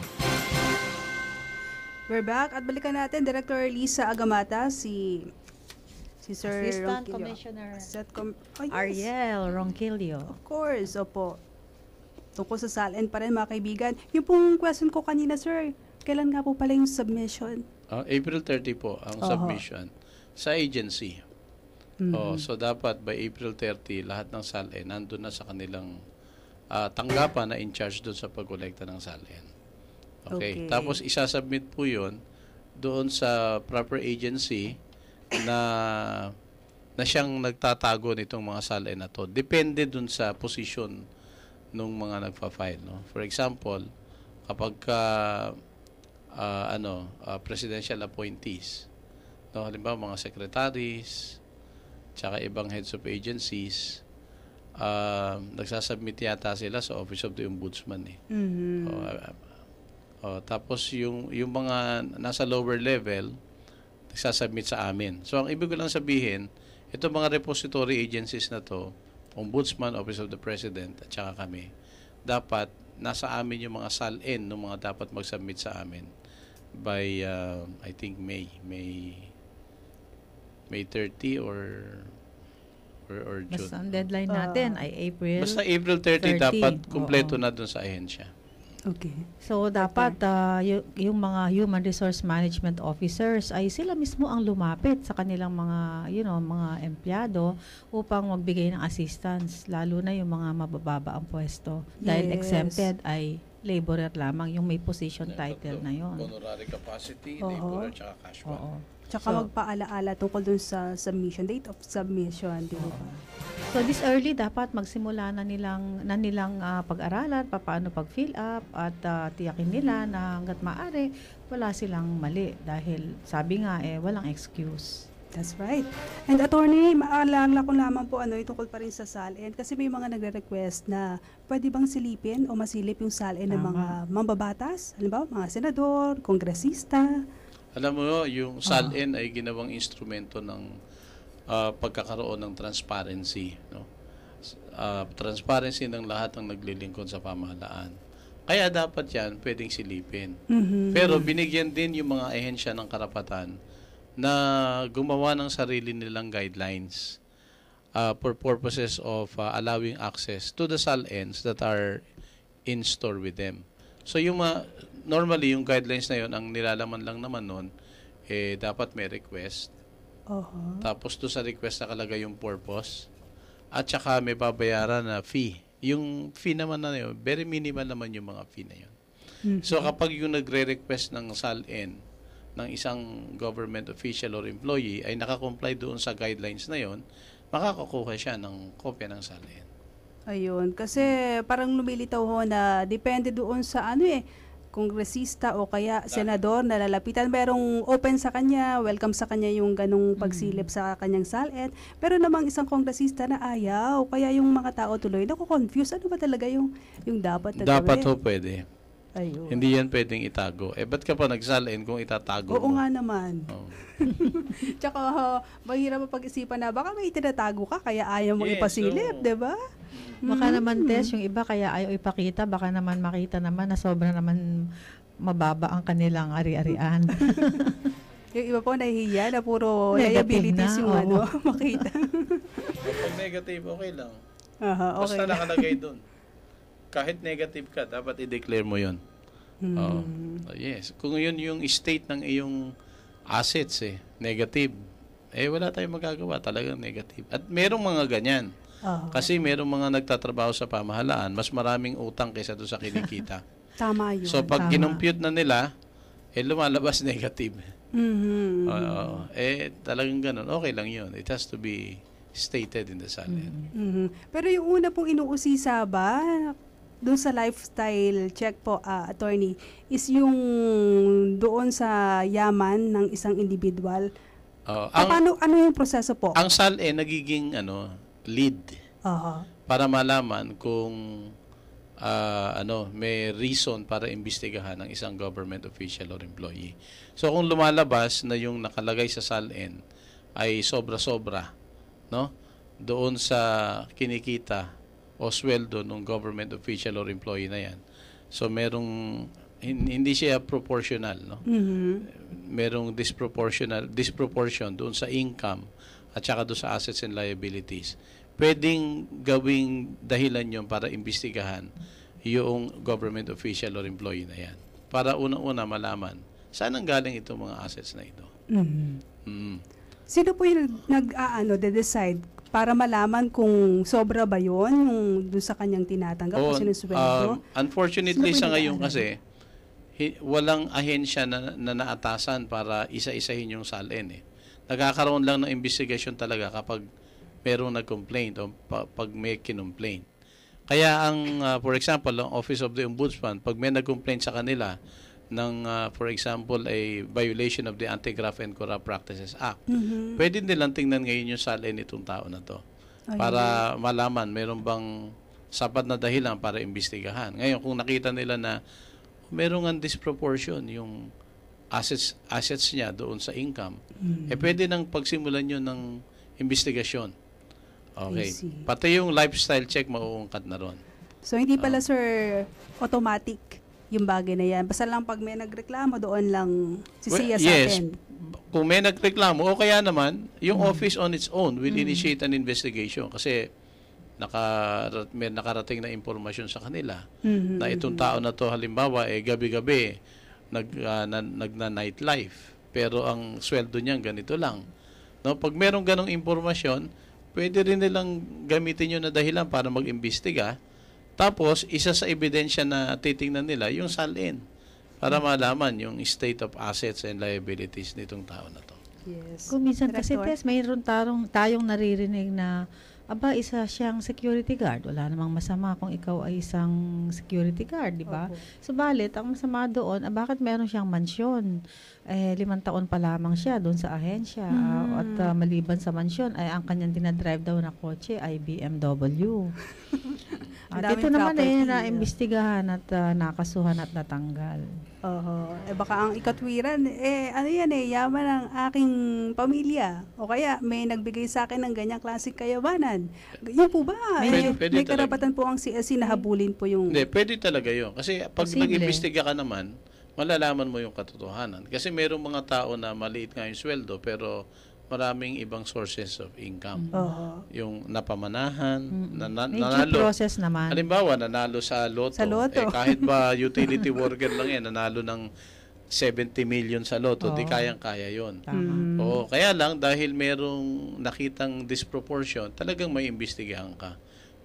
We're back at balikan natin Director Lisa Agamata, si Sir Assistant Ronquillo. Commissioner Oh, yes. Ariel Ronquillo. Of course, opo. Tungkol sa SALN pa rin mga kaibigan. Yung pong question ko kanina, sir, kailan nga po pala yung submission? April 30 po ang submission sa agency. So dapat by April 30, lahat ng SALN nandun na sa kanilang tanggapan na in charge doon sa pagkolekta ng SALN. Okay. Tapos isasubmit po yun doon sa proper agency na siyang nagtatago nitong mga SALN na to. Depende doon sa position ng mga nagfa-file. No? For example, kapag presidential appointees, no? Halimbawa mga secretaries, tsaka ibang heads of agencies, nagsasubmit yata sila sa Office of the Ombudsman. Tapos yung mga nasa lower level, nagsasubmit sa amin. So ang ibig ko lang sabihin, itong mga repository agencies na to, Ombudsman, Office of the President, at saka kami, dapat nasa amin yung mga SALN ng mga dapat mag-submit sa amin by, I think, May 30 or June. Basta ang deadline natin ay April Basta April 30, dapat kumpleto na dun sa ahensya. Okay. So, dapat yung mga human resource management officers ay sila mismo ang lumapit sa kanilang mga, mga empleyado upang magbigay ng assistance, lalo na yung mga mabababa ang pwesto. Dahil exempted ay laborer lamang, yung may position title na yon. Honorary capacity, laborer, tsaka casual. Tsaka magpaalaala tungkol dun sa submission, date of submission, di ba? So this early dapat magsimula na nilang pag-aralan paano pag-fill up at tiyakin nila na hangga't maaari wala silang mali dahil sabi nga walang excuse. That's right. And attorney, maalala ko lamang po tungkol pa rin sa SALN kasi may mga nagre-request na pwede bang silipin o masilip yung SALN ng mga mambabatas, halimbawa mga senador, kongresista. Alam mo, yung SALN ay ginawang instrumento ng pagkakaroon ng transparency. No? Transparency ng lahat ng naglilingkod sa pamahalaan. Kaya dapat yan pwedeng silipin. Pero binigyan din yung mga ahensya ng karapatan na gumawa ng sarili nilang guidelines for purposes of allowing access to the SALNs that are in store with them. So yung normally yung guidelines na yon, ang nilalaman lang naman nun dapat may request Oho. Tapos doon sa request nakalagay yung purpose. At saka may babayaran na fee. Yung fee naman na yun, very minimal naman yung mga fee na yun. So kapag yung nagre-request ng SALN ng isang government official or employee ay nakakomply doon sa guidelines na yon, makakakuha siya ng kopya ng SALN. Ayun, kasi parang lumilitaw ho na depende doon sa kongresista o kaya senador na lalapitan. Merong open sa kanya, welcome sa kanya yung ganong pagsilip sa kanyang SALN. Pero namang isang kongresista na ayaw, kaya yung mga tao tuloy naku-confuse. Ano ba talaga yung dapat na Dapat gawin? ho pwede. Ayun. Hindi yan pwedeng itago. Ba't ka pa nag-SALN kung itatago Oo mo? nga naman. Oh. Tsaka mahirap mapag-isipan na baka may itinatago ka kaya ayaw mo Yes, ipasilip, oo. di ba? Baka naman, Tess, yung iba kaya ayaw ipakita, baka naman makita naman na sobra naman mababa ang kanilang ari-arian. Yung iba po nahihiya na puro Negative liabilities na, yung oo. makita. Pag negative, okay lang. Aha, okay. Basta nakalagay doon. Kahit negative ka, dapat i-declare mo yun. Oh, yes. Kung yun yung state ng iyong assets, negative, wala tayong magagawa. Talagang negative. At merong mga ganyan. Kasi merong mga nagtatrabaho sa pamahalaan, mas maraming utang kaysa doon sa kinikita. Tama yun. So, pag Tama. kinumpute na nila, lumalabas negative. Talagang ganun. Okay lang yun. It has to be stated in the SALN. Pero yung una pong inuusisa ba, doon sa lifestyle check po, attorney, is yung doon sa yaman ng isang individual. Ano yung proseso po? Ang SALN nagiging lead para malaman kung may reason para imbestigahan ng isang government official or employee. So kung lumalabas na yung nakalagay sa SALN ay sobra-sobra, no? Doon sa kinikita o sweldo ng government official or employee na yan. So merong hindi siya proportional, no? Merong disproportion doon sa income at saka doon sa assets and liabilities. Pwedeng gawing dahilan yun para imbestigahan yung government official or employee na yan. Para unang-una malaman saan ang galing itong mga assets na ito. Sino po yung decide para malaman kung sobra ba yun yung doon sa kanyang tinatanggap o sinusweldo? Unfortunately sa ngayon kasi walang ahensya na naatasan para isa-isahin yung SALN. Nagkakaroon lang ng investigation talaga kapag merong nag-complaint o pag may kinomplaint. Kaya for example, ang Office of the Ombudsman, pag may nag-complaint sa kanila ng, for example, a violation of the Anti-Graft and Corrupt Practices Act, pwede nilang tingnan ngayon yung SALN itong tao na to para malaman meron bang sapat na dahilan para imbestigahan. Ngayon, kung nakita nila na merong ang disproportion yung assets niya doon sa income, pwede nang pagsimulan yun ng investigasyon. Okay. Pati yung lifestyle check mauungkat na ron. So, hindi pala, sir, automatic yung bagay na yan. Basta lang pag may nagreklamo, doon lang sisiya sa atin. Kung may nagreklamo, o kaya naman, yung office on its own will initiate an investigation kasi may nakarating na impormasyon sa kanila na itong tao na to halimbawa, gabi-gabi nagna-nightlife. Pero ang sweldo niya ganito lang. No? Pag merong ganong impormasyon, pwede rin nilang gamitin yun na dahilan para mag-imbestiga. Tapos, isa sa ebidensya na titingnan nila, yung SALN, para malaman yung state of assets and liabilities nitong tao na to. Yes. Kung minsan kasi, Tess, mayroon tayong naririnig na isa siyang security guard. Wala namang masama kung ikaw ay isang security guard, di ba? Subalit, ang masama doon, bakit meron siyang mansyon? 5 taon pa lamang siya doon sa ahensya. At maliban sa mansyon, ay ang kanyang dinadrive daw na kotse ay BMW. At ito naman na-imbestigahan at nakasuhan at natanggal. Baka ang ikatwiran, yaman ng aking pamilya. O kaya may nagbigay sa akin ng ganyang klaseng kayamanan. Yun po ba? May karapatan po ang CSC na habulin po yung... Hindi, pwede talaga yun. Kasi pag nag-imbestiga ka naman, malalaman mo yung katotohanan. Kasi mayroong mga tao na maliit nga yung sweldo, pero maraming ibang sources of income. Yung napamanahan, nanalo. Process naman. Halimbawa, nanalo sa loto. Sa loto. Kahit ba utility worker lang yan, nanalo ng 70 million sa loto, di Oo. kayang-kaya yon. Tama. Oo, kaya lang dahil merong nakitang disproportion, talagang may imbestigahan ka.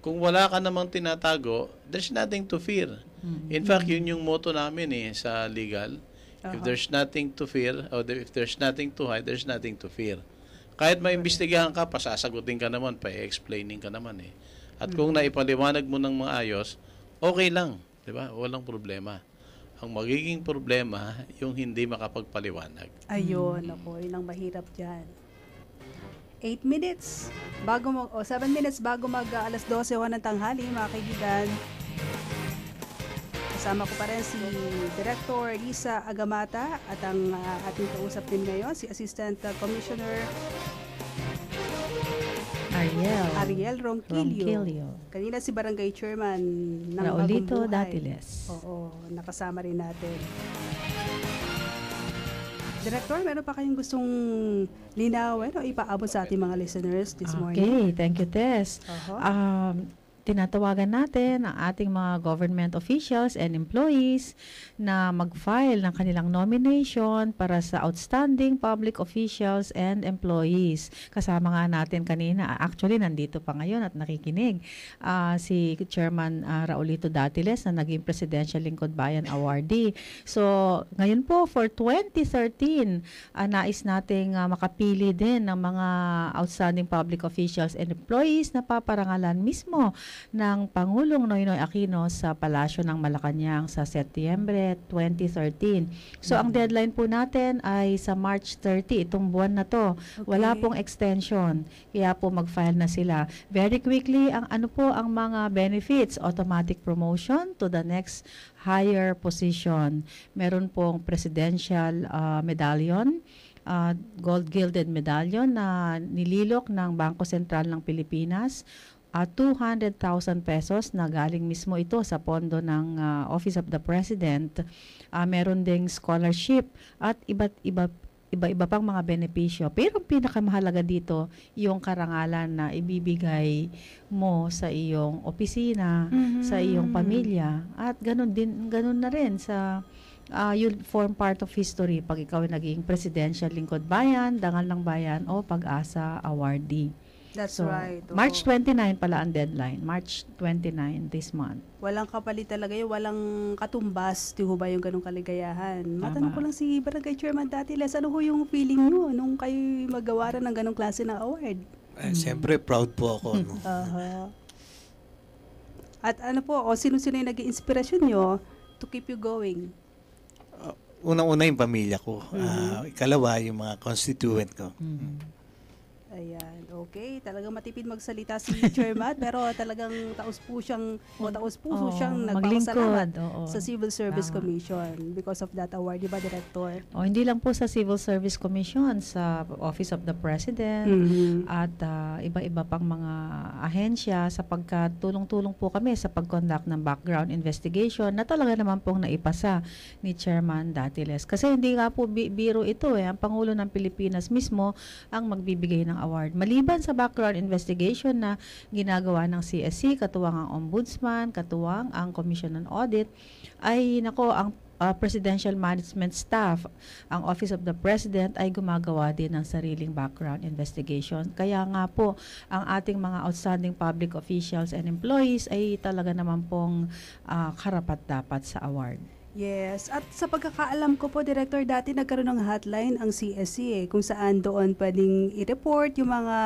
Kung wala ka namang tinatago, there's nothing to fear. In fact, yun yung motto namin sa legal. If there's nothing to fear, or if there's nothing to hide, there's nothing to fear. Kahit may imbestigahan ka, pasasagutin ka naman, pa-explaining ka naman At kung naipaliwanag mo ng maayos, okay lang, di ba? Walang problema. Ang magiging problema, yung hindi makapagpaliwanag. Ayun, ako, yun ang mahirap dyan. 8 minutes, 7 minutes bago alas 12 ng tanghali, mga kaibigan. Kasama ko pa rin si Director Lisa Agamata at ang ating kausap din ngayon, si Assistant Commissioner Ariel Ronquillo. Kanina si Barangay Chairman ng Raulito Bagong Buhay. Datiles. Oo, nakasama rin natin. Director, meron pa kayong gustong linawin o ipaabot sa ating mga listeners this morning? Okay, thank you, Tess. Uh-huh. Tinatawagan natin ang ating mga government officials and employees na mag-file ng kanilang nomination para sa outstanding public officials and employees. Kasama nga natin kanina, actually nandito pa ngayon at nakikinig, si Chairman Raulito Datiles na naging Presidential Lingkod Bayan Awardee. So, ngayon po for 2013, nais nating makapili din ng mga outstanding public officials and employees na paparangalan mismo ng Pangulong Noynoy Aquino sa Palasyo ng Malacanang sa Setyembre 2013. So, ang deadline po natin ay sa March 30, itong buwan na to. Okay. Wala pong extension. Kaya po mag-file na sila. Very quickly, ang mga benefits, automatic promotion to the next higher position. Meron pong presidential medallion, gold gilded medallion na nililok ng Bangko Sentral ng Pilipinas. 200,000 pesos na galing mismo ito sa pondo ng Office of the President. Meron ding scholarship at iba-iba pang mga benepisyo. Pero ang pinakamahalaga dito, yung karangalan na ibibigay mo sa iyong opisina, sa iyong pamilya. At ganun na rin sa you'll form part of history pag ikaw ay naging Presidential Lingkod Bayan, Dangal ng Bayan o Pag-asa Awardee. That's So, right. Oo. March 29 pala ang deadline. March 29 this month. Walang kapalit talaga yun, walang katumbas, di ho ba yung ganong kaligayahan? Matanong ko lang si Barangay Chairman Datiles, ano ho yung feeling nyo nung kayo magawaran ng ganong klase ng award? Siyempre, proud po ako. No? At ano po, sino-sino yung naging inspirasyon nyo to keep you going? Unang-una yung pamilya ko. Ikalawa, yung mga constituent ko. Ayan, okay. Talagang matipid magsalita si Chairman, pero talagang taus-puso siyang nagpapasalamat sa Civil Service Commission because of that award, di ba, Director? Hindi lang po sa Civil Service Commission, sa Office of the President, at iba-iba pang mga ahensya sapagkat tulong-tulong po kami sa pag-conduct ng background investigation na talaga naman pong naipasa ni Chairman Datiles. Kasi hindi nga po biro ito ang Pangulo ng Pilipinas mismo ang magbibigay ng award. Maliban sa background investigation na ginagawa ng CSC, katuwang ang Ombudsman, katuwang ang Commission on Audit, ay ang Presidential Management Staff, ang Office of the President ay gumagawa din ng sariling background investigation. Kaya nga po, ang ating mga outstanding public officials and employees ay talaga naman pong karapat-dapat sa award. Yes. At sa pagkakaalam ko po, Director, dati nagkaroon ng hotline ang CSC kung saan doon pwedeng i-report yung mga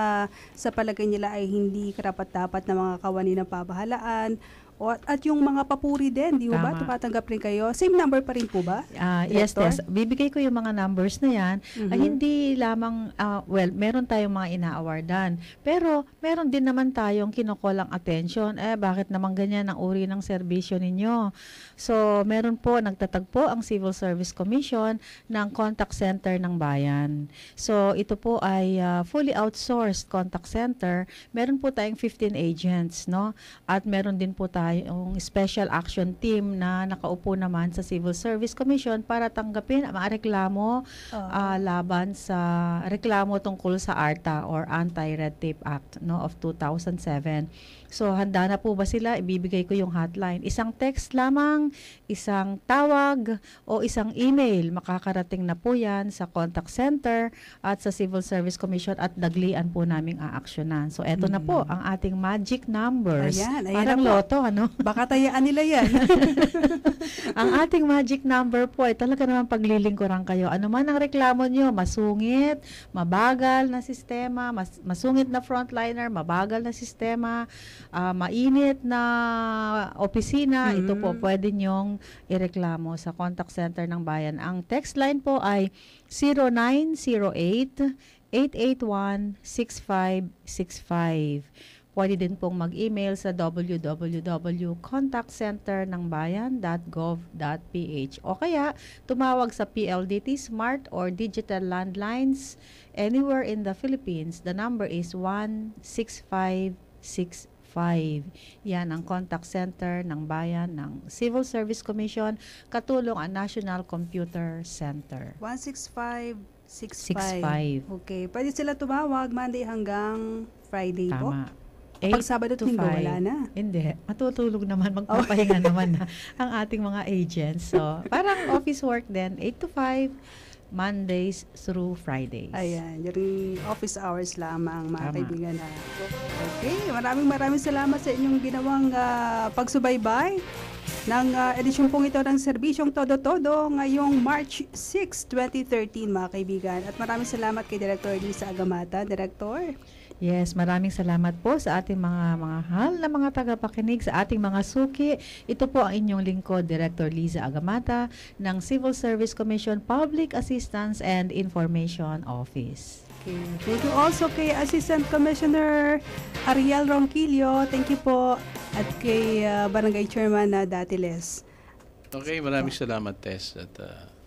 sa palagay nila ay hindi karapat-dapat na mga kawani ng pamahalaan. At yung mga papuri din, di ba? Tumatanggap rin kayo. Same number pa rin po ba? Yes, Tess. Bibigay ko yung mga numbers na yan. Ay hindi lamang, meron tayong mga ina-awardan. Pero meron din naman tayong kinukulang attention. Bakit naman ganyan ang uri ng serbisyo ninyo? So, meron po, nagtatagpo ang Civil Service Commission ng contact center ng bayan. So, ito po ay fully outsourced contact center. Meron po tayong 15 agents, no? At meron din po tayo yung Special Action Team na nakaupo naman sa Civil Service Commission para tanggapin ang mga reklamo laban sa reklamo tungkol sa ARTA or Anti-Red Tape Act of 2007. So, handa na po ba sila? Ibibigay ko yung hotline. Isang text lamang, isang tawag, o isang email. Makakarating na po yan sa contact center at sa Civil Service Commission at daglian po naming aaksyonan. So, eto na po ang ating magic numbers. Ayan Parang na po. loto, ano? Baka tayaan nila yan. Ang ating magic number po ay talaga naman paglilingkuran kayo. Ano man ang reklamo nyo, masungit, mabagal na sistema, masungit na frontliner, mabagal na sistema, mainit na opisina, ito po pwede nyong ireklamo sa contact center ng bayan. Ang text line po ay 0908-881-6565. Pwede din pong mag-email sa www.contactcenternangbayan.gov.ph o kaya tumawag sa PLDT Smart or Digital Landlines anywhere in the Philippines. The number is 16565. Yan ang contact center ng bayan ng Civil Service Commission, katulong ang National Computer Center. 16565. Okay. Pwede sila tumawag Monday hanggang Friday po? Tama. Pag Sabado at Linggo, wala na. Hindi. Matutulog naman, magpapahinga naman na ang ating mga agents. So, parang office work din, 8 to 5, Mondays through Fridays. Ayan, yung office hours lamang, mga kaibigan. Okay, maraming salamat sa inyong ginawang pagsubaybay ng edisyon pong ito ng Serbisyong Todo-Todo ngayong March 6, 2013, mga kaibigan. At maraming salamat kay Director Liza Agamata. Director? Yes, maraming salamat po sa ating mga mahal na mga tagapakinig, sa ating mga suki. Ito po ang inyong lingkod, Director Liza Agamata ng Civil Service Commission Public Assistance and Information Office. Okay. Thank you also kay Assistant Commissioner Ariel Ronquillo. Thank you po. At kay Barangay Chairman Datiles. Okay, maraming salamat, Tess. At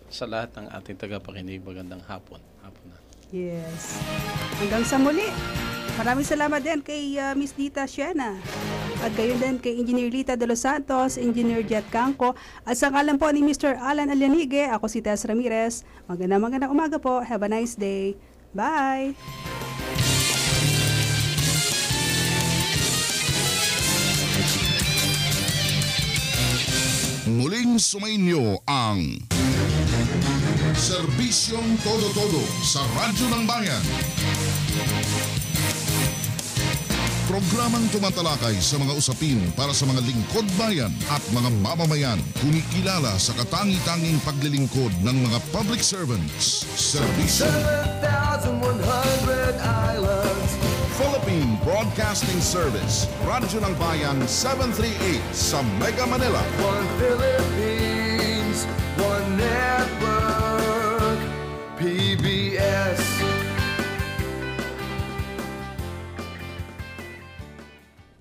sa lahat ng ating tagapakinig, magandang hapon. Yes. Hanggang sa muli. Maraming salamat din kay Miss Dita Siena. At gayon din kay Engineer Lita de los Santos, Engineer Jet Canco. At sa ngalan po ni Mr. Alan Alianige, ako si Tess Ramirez. Magandang umaga po. Have a nice day. Bye! Muling sumainyo ang Serbisyong Todo-Todo sa Radyo ng Bayan. Programang tumatalakay sa mga usapin para sa mga lingkod bayan at mga mamamayan, kumikilala sa katangi-tanging paglilingkod ng mga public servants. Serbisyo 7,100 islands. Philippine Broadcasting Service, Radyo ng Bayan 738 sa Mega Manila. One Philippines, one network, PBS.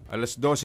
Alas 12